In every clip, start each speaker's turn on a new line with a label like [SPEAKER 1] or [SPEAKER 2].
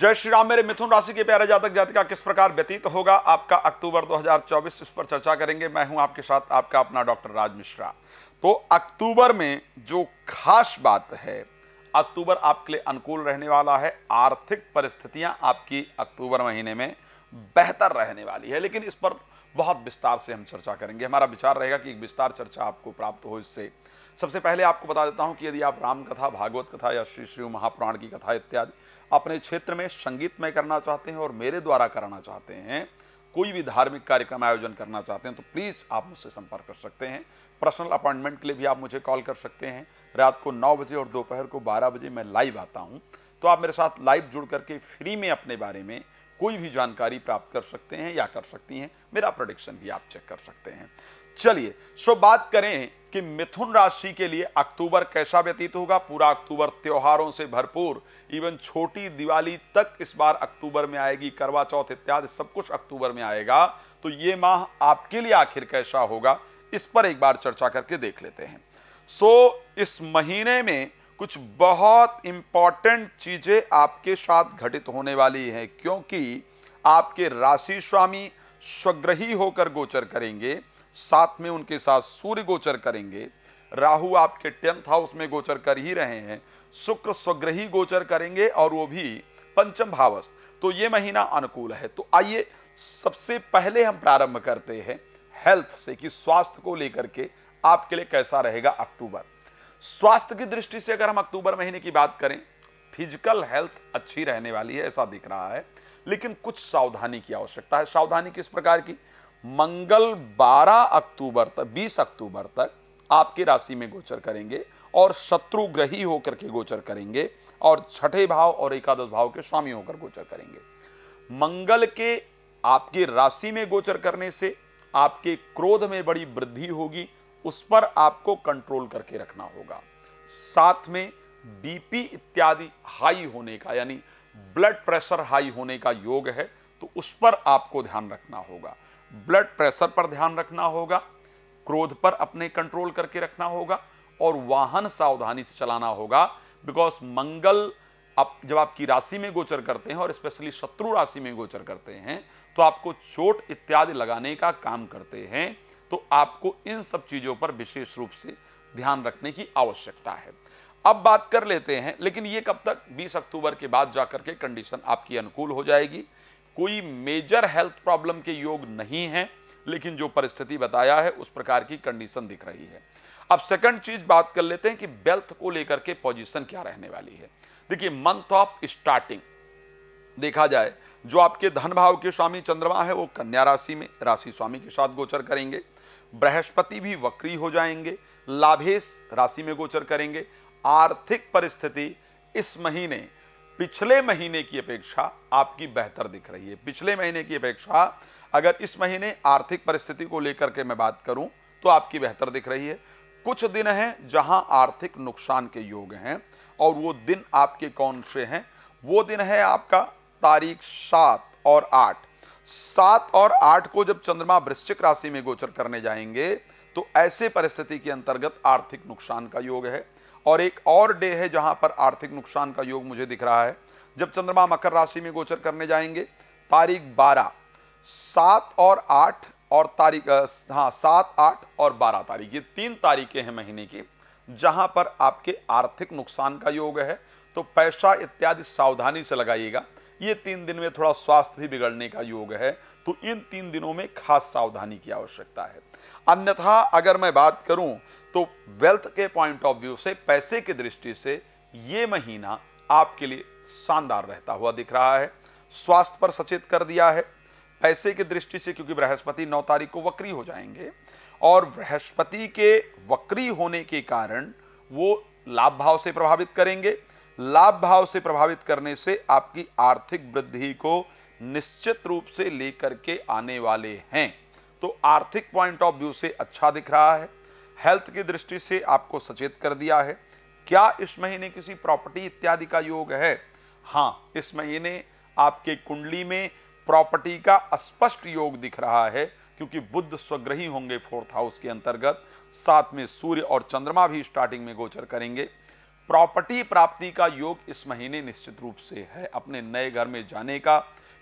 [SPEAKER 1] जय श्री राम। मेरे मिथुन राशि के प्यारे जातक जातिका किस प्रकार व्यतीत होगा आपका अक्टूबर 2024, इस पर चर्चा करेंगे। मैं हूं आपके साथ आपका अपना डॉक्टर राज मिश्रा। तो अक्टूबर में जो खास बात है, अक्टूबर आपके लिए अनुकूल रहने वाला है। आर्थिक परिस्थितियां आपकी अक्टूबर महीने में बेहतर रहने वाली है, लेकिन इस पर बहुत विस्तार से हम चर्चा करेंगे। हमारा विचार रहेगा कि एक विस्तार चर्चा आपको प्राप्त हो। इससे सबसे पहले आपको बता देता हूं कि यदि आप राम कथा, भागवत कथा या श्री शिव महापुराण की कथा इत्यादि अपने क्षेत्र में संगीतमय करना चाहते हैं और मेरे द्वारा कराना चाहते हैं, कोई भी धार्मिक कार्यक्रम आयोजन करना चाहते हैं, तो प्लीज़ आप मुझसे संपर्क कर सकते हैं। पर्सनल अपॉइंटमेंट के लिए भी आप मुझे कॉल कर सकते हैं। रात को 9 बजे और दोपहर को 12 बजे मैं लाइव आता हूं, तो आप मेरे साथ लाइव जुड़ करके फ्री में अपने बारे में कोई भी जानकारी प्राप्त कर सकते हैं या कर सकती हैं। मेरा प्रेडिक्शन भी आप चेक कर सकते हैं। चलिए बात करें कि मिथुन राशि के लिए अक्टूबर कैसा व्यतीत होगा। पूरा अक्टूबर त्योहारों से भरपूर, इवन छोटी दिवाली तक इस बार अक्टूबर में आएगी, करवा चौथ इत्यादि सब कुछ अक्टूबर में आएगा। तो ये माह आपके लिए आखिर कैसा होगा, इस पर एक बार चर्चा करके देख लेते हैं। इस महीने में कुछ बहुत इंपॉर्टेंट चीजें आपके साथ घटित होने वाली हैं, क्योंकि आपके राशि स्वामी स्वग्रही होकर गोचर करेंगे, साथ में उनके साथ सूर्य गोचर करेंगे। राहु आपके 10th हाउस में गोचर कर ही रहे हैं, शुक्र स्वग्रही गोचर करेंगे और वो भी पंचम भावस्थ। तो ये महीना अनुकूल है। तो आइए सबसे पहले हम प्रारंभ करते हैं हेल्थ से, कि स्वास्थ्य को लेकर के आपके लिए कैसा रहेगा अक्टूबर। स्वास्थ्य की दृष्टि से अगर हम अक्टूबर महीने की बात करें, फिजिकल हेल्थ अच्छी रहने वाली है ऐसा दिख रहा है, लेकिन कुछ सावधानी की आवश्यकता है। सावधानी किस प्रकार की? मंगल 12 अक्टूबर तक, 20 अक्टूबर तक आपकी राशि में गोचर करेंगे और शत्रु ग्रही होकर के गोचर करेंगे और छठे भाव और एकादश भाव के स्वामी होकर गोचर करेंगे। मंगल के आपकी राशि में गोचर करने से आपके क्रोध में बड़ी वृद्धि होगी, उस पर आपको कंट्रोल करके रखना होगा। साथ में बीपी इत्यादि हाई होने का, यानी ब्लड प्रेशर हाई होने का योग है, तो उस पर आपको ध्यान रखना होगा। ब्लड प्रेशर पर ध्यान रखना होगा, क्रोध पर अपने कंट्रोल करके रखना होगा और वाहन सावधानी से चलाना होगा। बिकॉज मंगल जब आपकी राशि में गोचर करते हैं और स्पेशली शत्रु राशि में गोचर करते हैं, तो आपको चोट इत्यादि लगाने का काम करते हैं। तो आपको इन सब चीजों पर विशेष रूप से ध्यान रखने की आवश्यकता है। अब बात कर लेते हैं, लेकिन ये कब तक? 20 अक्टूबर के बाद जाकर के कंडीशन आपकी अनुकूल हो जाएगी। कोई मेजर हेल्थ प्रॉब्लम के योग नहीं है, लेकिन जो परिस्थिति बताया है उस प्रकार की कंडीशन दिख रही है। अब सेकंड चीज बात कर लेते हैं कि वेल्थ को लेकर के पोजीशन क्या रहने वाली है। देखिए, मंथ ऑफ स्टार्टिंग देखा जाए, जो आपके धन भाव के स्वामी चंद्रमा है वो कन्या राशि में राशि स्वामी के साथ गोचर करेंगे। बृहस्पति भी वक्री हो जाएंगे, लाभेश राशि में गोचर करेंगे। आर्थिक परिस्थिति इस महीने पिछले महीने की अपेक्षा आपकी बेहतर दिख रही है। पिछले महीने की अपेक्षा अगर इस महीने आर्थिक परिस्थिति को लेकर के मैं बात करूं तो आपकी बेहतर दिख रही है। कुछ दिन हैं जहां आर्थिक नुकसान के योग हैं, और वो दिन आपके कौन से हैं? वो दिन है आपका तारीख 7 और 8। 7 और 8 को जब चंद्रमा वृश्चिक राशि में गोचर करने जाएंगे, तो ऐसे परिस्थिति के अंतर्गत आर्थिक नुकसान का योग है। और एक और डे है जहां पर आर्थिक नुकसान का योग मुझे दिख रहा है, जब चंद्रमा मकर राशि में गोचर करने जाएंगे तारीख 12, 7 और 8 और तारीख 7, 8 और 12 तारीख, ये 3 तारीखें हैं महीने की, जहां पर आपके आर्थिक नुकसान का योग है। तो पैसा इत्यादि सावधानी से लगाइएगा। ये 3 दिन में थोड़ा स्वास्थ्य भी बिगड़ने का योग है, तो इन 3 दिनों में खास सावधानी की आवश्यकता है। अन्यथा अगर मैं बात करूं तो वेल्थ के पॉइंट ऑफ व्यू से, पैसे की दृष्टि से ये महीना आपके लिए शानदार रहता हुआ दिख रहा है। स्वास्थ्य पर सचेत कर दिया है। पैसे की दृष्टि से, क्योंकि बृहस्पति 9 तारीख को वक्री हो जाएंगे और बृहस्पति के वक्री होने के कारण वो लाभ भाव से प्रभावित करेंगे। लाभ भाव से प्रभावित करने से आपकी आर्थिक वृद्धि को निश्चित रूप से लेकर के आने वाले हैं। तो आर्थिक पॉइंट ऑफ व्यू से अच्छा दिख रहा है। हेल्थ की दृष्टि से आपको सचेत कर दिया है। क्या इस महीने किसी प्रॉपर्टी इत्यादि का योग है? हाँ, इस महीने आपके कुंडली में प्रॉपर्टी का स्पष्ट योग दिख रहा है, क्योंकि बुध स्वग्रही होंगे 4th हाउस के अंतर्गत, साथ में सूर्य और चंद्रमा भी स्टार्टिंग में गोचर करेंगे। प्रॉपर्टी प्राप्ति का योग इस महीने निश्चित रूप से है। अपने नए घर में जाने का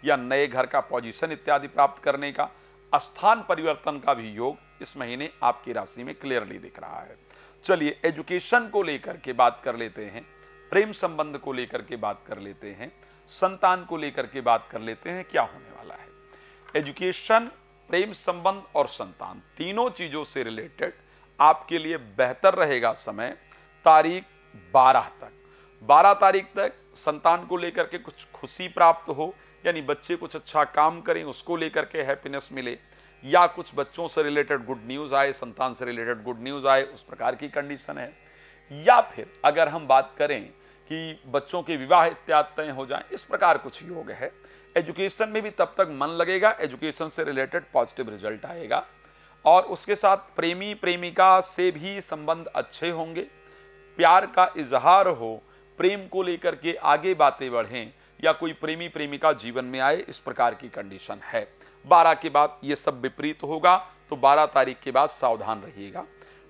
[SPEAKER 1] या नए घर का पोजीशन इत्यादि प्राप्त करने का, स्थान परिवर्तन का भी योग इस महीने आपकी राशि में क्लियरली दिख रहा है। चलिए एजुकेशन को लेकर के बात कर लेते हैं, प्रेम संबंध को लेकर के बात कर लेते हैं, संतान को लेकर के बात कर लेते हैं, क्या होने वाला है। एजुकेशन, प्रेम संबंध और संतान, तीनों चीजों से रिलेटेड आपके लिए बेहतर रहेगा समय तारीख 12 तक। 12 तारीख तक संतान को लेकर के कुछ खुशी प्राप्त हो, यानी बच्चे कुछ अच्छा काम करें, उसको लेकर के हैप्पीनेस मिले, या कुछ बच्चों से रिलेटेड गुड न्यूज आए, संतान से रिलेटेड गुड न्यूज आए, उस प्रकार की कंडीशन है। या फिर अगर हम बात करें कि बच्चों के विवाह इत्यादि तय हो जाए, इस प्रकार कुछ योग है। एजुकेशन में भी तब तक मन लगेगा, एजुकेशन से रिलेटेड पॉजिटिव रिजल्ट आएगा, और उसके साथ प्रेमी प्रेमिका से भी संबंध अच्छे होंगे, प्यार का इजहार हो, प्रेम को लेकर के आगे बातें बढ़ें, या कोई प्रेमी प्रेमिका जीवन में आए, इस प्रकार की कंडीशन है। 12 के बाद ये सब विपरीत होगा, तो 12 तारीख के बाद सावधान रहिएगा।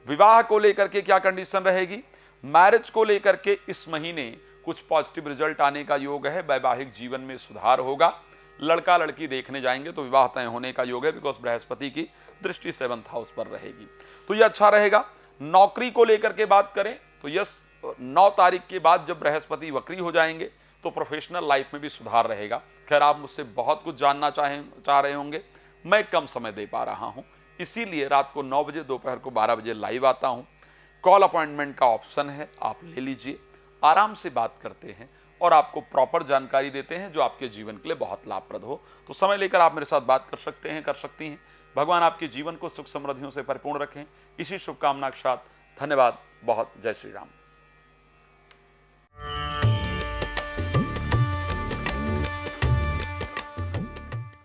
[SPEAKER 1] विवाह को लेकर के क्या कंडीशन रहेगी, मैरिज को लेकर के इस महीने कुछ पॉजिटिव रिजल्ट आने का योग है, वैवाहिक जीवन में सुधार होगा। लड़का लड़की देखने जाएंगे तो विवाह तय होने का योग है, बिकॉज बृहस्पति की दृष्टि 7th हाउस पर रहेगी, तो यह अच्छा रहेगा। नौकरी को लेकर के बात करें तो यस, 9 तारीख के बाद जब बृहस्पति वक्री हो जाएंगे तो प्रोफेशनल लाइफ में भी सुधार रहेगा। खैर, आप मुझसे बहुत कुछ जानना चाह रहे होंगे, मैं कम समय दे पा रहा हूं, इसीलिए रात को 9 बजे, दोपहर को 12 बजे लाइव आता हूं। कॉल अपॉइंटमेंट का ऑप्शन है, आप ले लीजिए, आराम से बात करते हैं और आपको प्रॉपर जानकारी देते हैं जो आपके जीवन के लिए बहुत लाभप्रद हो। तो समय लेकर आप मेरे साथ बात कर सकते हैं, कर सकती हैं। भगवान आपके जीवन को सुख समृद्धियों से परिपूर्ण रखें, इसी शुभकामना के साथ धन्यवाद। बहुत जय श्री राम।